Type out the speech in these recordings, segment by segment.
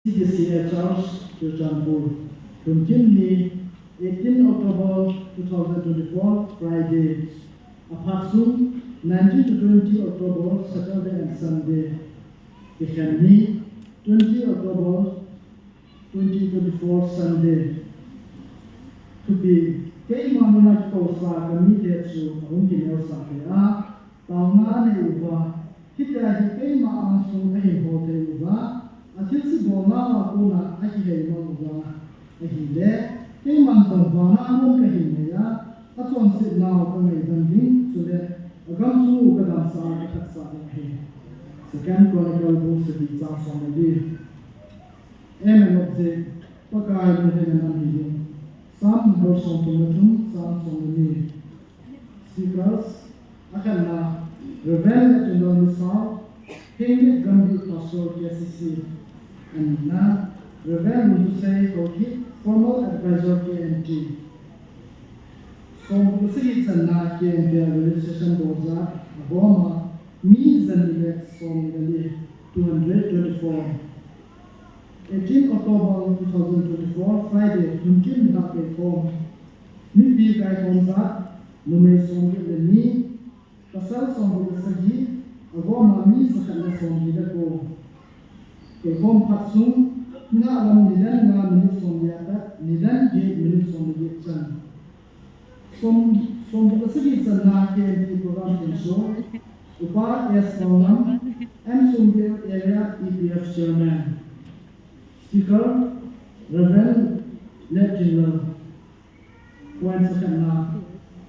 CCA Charles Churchanpur. Continue 18 October 2024, Friday. Apart from 19 to 20 October, Saturday and Sunday. Ikhani 20 October 2024, Sunday. To be kay mamuna ko sa committee to ang ginawa sa kaya tama na uba kita kay maanso ay hotel uba at si bona ako na ay mo uba ay hindi kay mansong bana mo kay niya at so ang sila ko may danding so that agam su kadam sa katsa ay second chronicle book sa bitsa sa mali object pagkain mo din ang hindi Some version pematung, some songini. Speakers akan na revel channel misal, hingga gambil pastor KCC, and na revel untuk saya koki formal advisor KMT. Song bersih sana KMT registration doza, agama mizan elect song dari 224. 18 October 2024, Friday, mungkin nak perform. Mimpi kai konsa, numai songi leni, pasal songi bersagi, agama mami sekali songi dako. Perform patsum, na alam nidan na minit songi ada, nidan je minit songi jecan. Songi bersagi sana ke di program show, upah S. Maunam, M. Sungir area EPF Chairman. Speaker, Reverend Lieutenant Puan Sakana,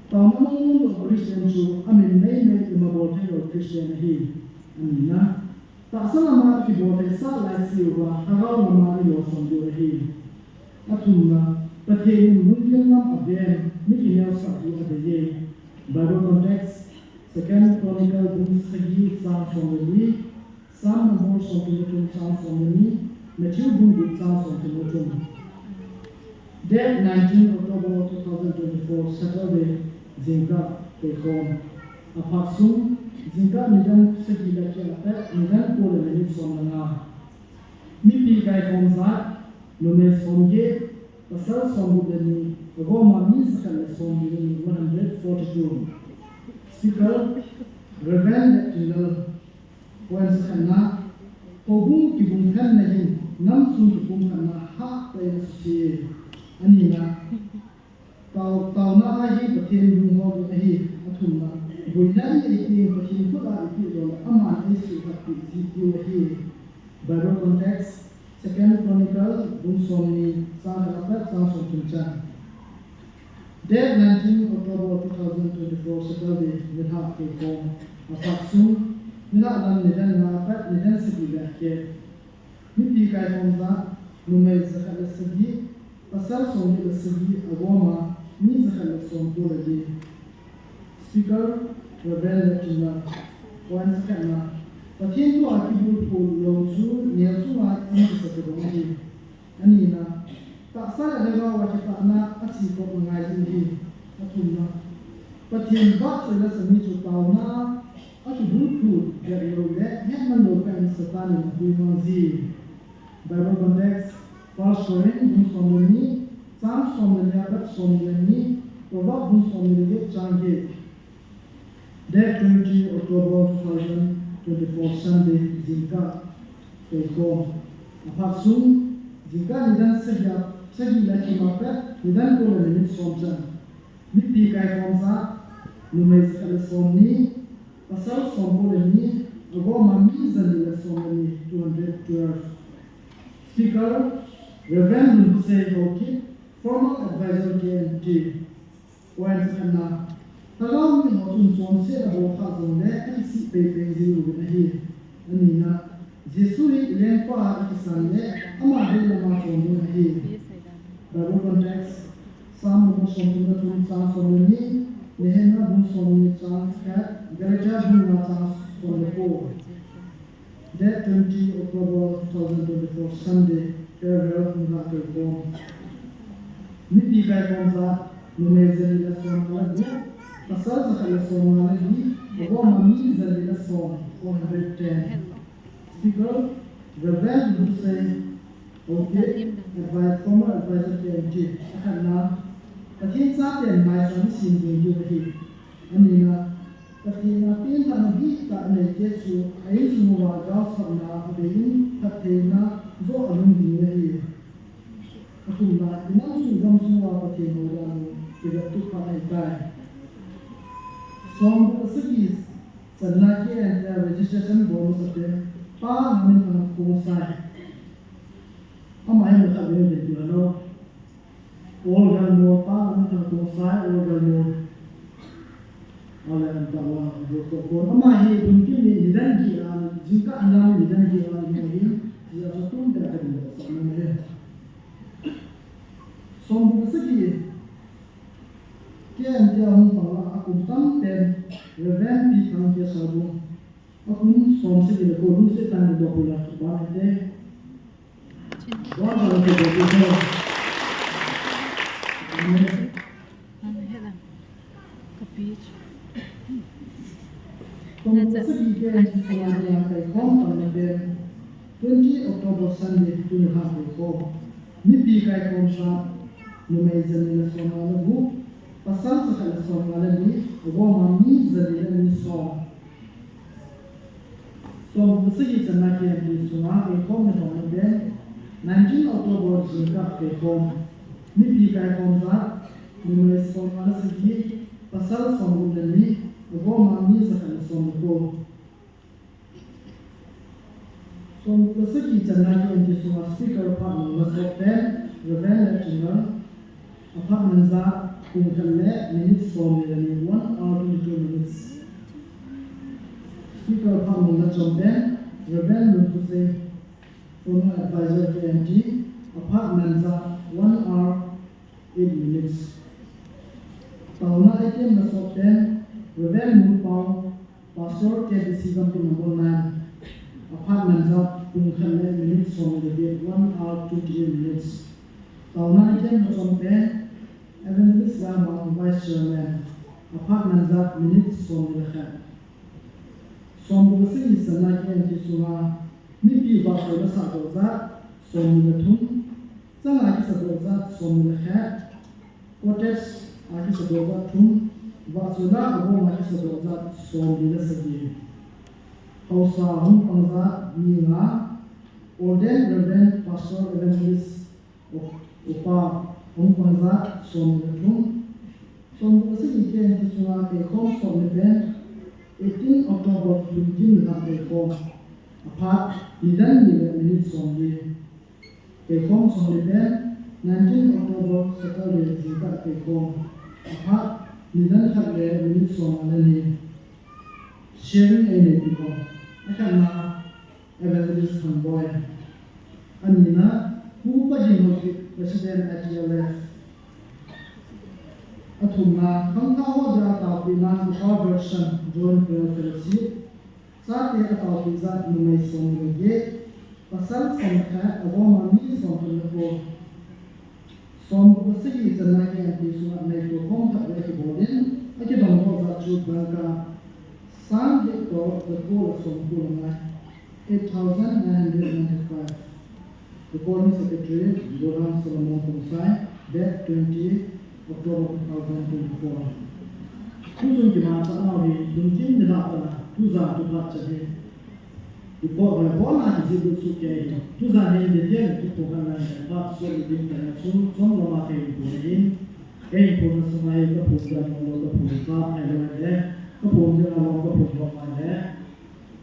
Tamanung of Christian Show, Amin Name Imabote of Christian Hill, Amina, Tasalama Kibote Salai Silva, Harau Mamari Lawson Hill, Atuna, Patain Mundialam again, Mickey Nelson of the day, Bible Context, Second Chronicle Book Sagi, Psalm from the League, Psalm of Most of the Psalm from the League, Matthew Book Psalms of Timothy. Date 19 October 2024, Saturday, Zinka, Pekon. Apart from Zinka, Nidan Sekila Kiata, Nidan Pole Minute Sonana. Mipi Kai Konza, Nume Songe, Pasal Songu Deni, Roma Miskal Songi 142. Speaker, Reverend General Puan Sakana, Obung Kibungkan Nahin. Nam sun pung kana ha tay si anina tau na ahi pathin dung ho ahi athum na buinan ai ti pathin ko da ti do ama ai su ka ti ji ti ahi Bible Context Second Chronicle bung somni sa rapat sa suncha Date 19 October 2024 Saturday nilha ke ko apaksu nila dan nidan rapat nidan sibila ke Mimpi kai konza numai zakal segi pasal songi segi agama ni zakal songi lagi Speaker Reverend Lieutenant Puan Sakana pathin to akibul ko longsu niasu wa ni sakadongi anina tak sala daga wa kita na asi ko ngai ni atunna pathin ba sala sami chu tauna akibul ko dari lo le hemman lo kan satan ni mazi Bible Context, First Corinthians Somni, Psalm Somni, Abad Somni, Proverbs Bun Somni, Change. Date 20 October 2024, Sunday, Zinka, Peko. Apart from Zinka, Nidan Segi Laki Mapet, Nidan Kola Minit Somchan. Miti Kai Konza, Numei Zikale Somni, Pasal Somni, Agoma Mizan Somni, 212. Speaker, Reverend Hussein Hoki, former advisor KMT, Puan Sakana. Tagaw ni Hotun Sonse na Boka Zone, NC Pepe Zilu Nahi, Anina, Jesuri Ilenpa Kisane, Amahil Lama Sondu Nahi. Bible Context, Psalm of Sondu Natun Chans Sonuni, Nehena Bun Sonuni Chans Kat, Garaja Bun Natans Sondu. Date 20 October 2024, Sunday, Farewell from Dr. Bom. Miti Kai Konza, Numezeli la Son Lagu, Pasal Zakala Son Malagi, Obama Mizeli la Son 410. Speaker, Reverend Hussein Okay, advice former advisor KMG akan na patin sa atin may sansin din yung patin. Ani na patin natin tanagi ta na Yesu ay sumuwa daw sa na patin patin na zo anong dinhi. Atum na inang sumuwa patin mo lang kaya tu pa ay tay. Som sige sa laki and registration bonus atin pa namin ang kusay. Amai mo sa bini dito ano organ mo pa ang kusay organ mo ala ang tawa dito ko amai dunkin ni danji an jika alam ni danji an ni dia satu tidak ada sama dia som segi kian dia hong pala aku tampen reven di kang dia sabu aku som segi ko lu se tan do pula ba de One of the people. From 20 October Sunday to the half before. Nipi kai konsa numezan ni somala bu pasal sa somala ni go mami zalila ni so. So musigi tanaki ni suma ko ko ne 19 October jika kekom nipi kai komza numeres somala segi pasal somula ni go mami zalila somko. So segi tanaki ni suma speaker pa no masoten Reverend General apartment za kumkalle minutes somula ni 1 hour 22 minutes. Speaker pa no masoten Reverend Lumpuse former advisor KMG, apartment 1 hour 8 minutes. Tauna item na soten, Reverend Mupao, Pastor KBC Company number 9, apartment kungkhalle minutes from the date 1 hour 28 minutes. Tauna item na soten, Evangelist Ramon Vice Chairman, apartment minutes from the head. Sombusi sana KMG suma Nipi bakal sa doza somila thum sana ki sa doza somila kha kotes aki sa doza thum vasula abo ma ki sa doza somila sagi hausa hum pangza ninga Olden Reverend Pastor Evangelist upa hum pangza somila thum somila sagi ken suna ke khom somila 18 October 20 na ke khom apart Idan minutes only. Kekom sonlipen 19 October Saturday jika kekom. Apart idan khatle minutes only. Sharing any kekom. Akan na evangelist convoy. Anina hupa jinoki President at your left. Atumna kangkawa jata pinan version John Fellowship. Saat ia atau bisa numai somge pasal somkha agama mi somko som segi janaki ati suat nai to kom tha ke bolen ake dongko za chu bangka sang de to the goal somko na 8995 the Recording Secretary Johan Solomon Kumsai date 20 October 2024 Khusun ki ma sa na ri dunjin de la tuza tu bacahe ipo bona jibu suke tuza ne de yen tu ko kana ba so din kana sun som lo ma ke ko ne ei ko so mai ko puja no lo ko puja ne le ko puja no ko puja ma ne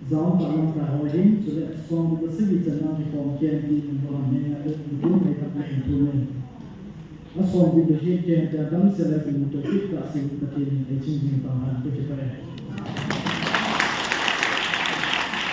zao ta no ta ho yin so le som ko se bi jana ni ko ke di no ne na le tu ne ka ne tu ne aso bi de ke ta dam se le ku to ki ta se ku ta ke ni e chin jin ta ha ko ke pa